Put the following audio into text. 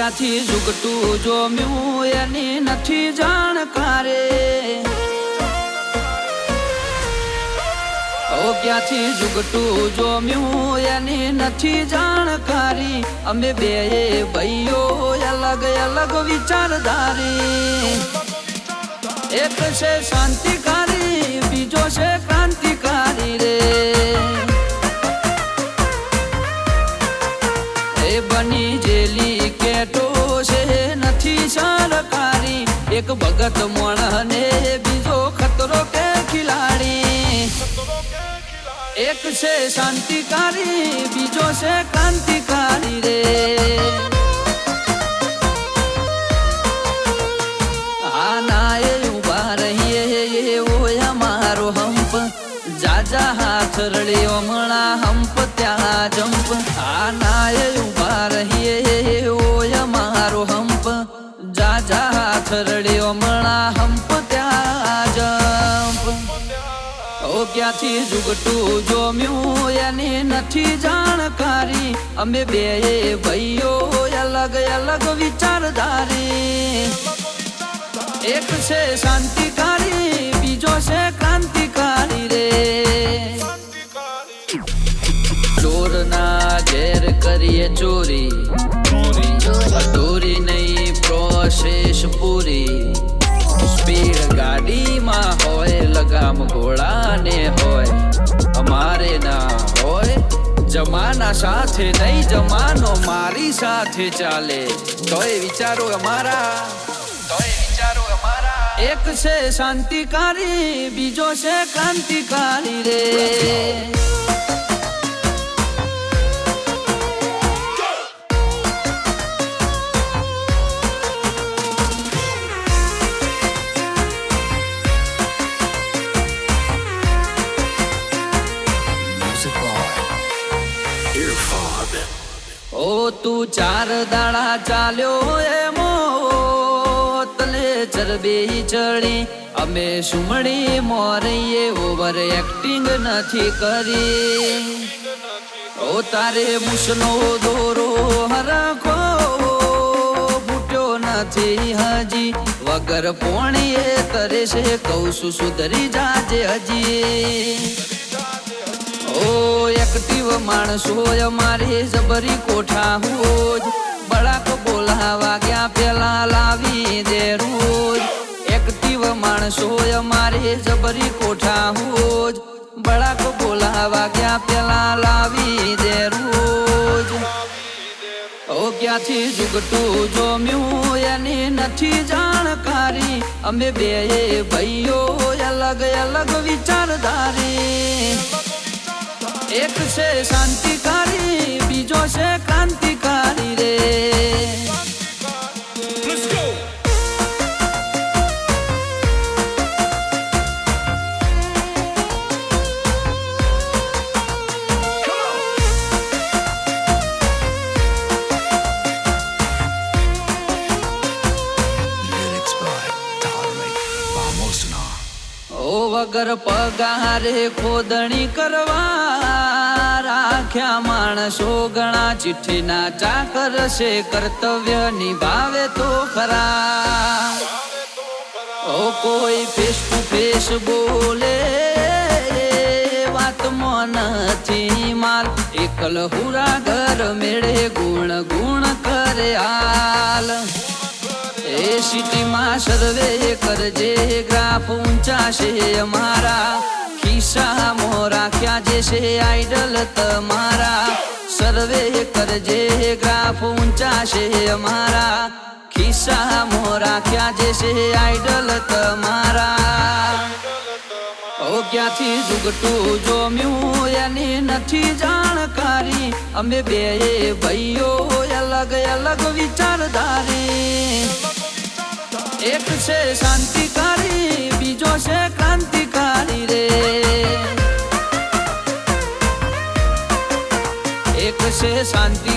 ક્યાંથી ઝુકટું જોમ્યું એની નથી જાણકારે ક્યાંથી ઝુકટું જોમ્યું એની નથી જાણકારી અમે બે ભાઈઓ અલગ અલગ વિચારધારી એક છે શાંતિકારી બીજો છે ક્રાંતિકારી રે એ બની જેલી કેટો છે નથી સરકારી એક ભગત મોણને બીજો ખતરો કે ખિલાડી એક છે શાંતિકારી બીજો છે ક્રાંતિકારી રે આના એ ઉભા રહીએ એવો અમારો હંપ જાજા હાથ રળ્યો હમણાં હંપ ત્યાં જંપ આના એ ઉભા રહીએ એવો અમારો હંપ જાજા હાથ રળ્યો હમણાં હંપ ત્યાં જંપ ક્યાંથી ઝુકટું જોમ્યું એની નથી જાણકારી અમે બે ભાઈઓ અલગ અલગ વિચારધારી એક છે શાંતિકારી બીજો છે ક્રાંતિકારી રે ચોરના ઘેર કરીએ ચોરી અધૂરી નહીં પ્રોસેસ પૂરી સ્પીડ ગાડીમાં હોય લગામ ઘોડાને હોય અમારે ના હોય જમાના સાથે નહીં જમાનો મારી સાથે ચાલે તોય વિચારો અમારા એક છે શાંતિકારી બીજો છે ક્રાંતિકારી રે તું ચાર દાડા ચાલ્યો એમો તલે ચરબી ચડી અમે સુમણી મોરીએ ઓવર એક્ટિંગ નથી કરી તારે મુસનો દોરો હરખો ફૂટ્યો નથી હજી વગર પોણીએ તરે છે કહું છું સુધરી જાજે હજી એક્ટિવ માણસો અમારે જબરી કોઠા હોજ બળાક બોલાવા ગયા પેલા લાવી દે રોજ એક્ટિવ માણસો અમારે જબરી કોઠા હોજ બળાક બોલાવા ગયા પેલા લાવી દે રોજ ક્યાંથી ઝુકટું જોમ્યું એની નથી જાણકારી અમે બે ભાઈઓ અલગ અલગ વિચારધારી એક છે શાંતિકારી બીજો છે ક્રાંતિકારી રે વગર પગારે ખોદણી કરવા રાખ્યા માણસો ઘણા ચિઠ્ઠીના ચાકર છે કર્તવ્ય નિભાવે તો ખરા કોઈ ફેસ ટુ ફેસ બોલે વાતમાં નથી માલ એકલ હુરા ઘર મેળે ગુણ ગુણ કરે હાલ એ સિટીમાં સર્વે કરજે ગ્રાફ ઊંચા છે અમારા ખિસ્સામાં રાખ્યા જે છે આઈડલ તમારા સર્વે કરજે ગ્રાફ ઊંચા છે અમારા ખિસ્સામાં રાખ્યા જે છે આઈડલ તમારા ક્યાંથી ઝુકટું જોમ્યું એની નથી જાણકારી અમે બે ભાઈઓ અલગ અલગ વિચારધારી એક છે શાંતિકારી બીજો છે ક્રાંતિકારી રે એક છે શાંતિ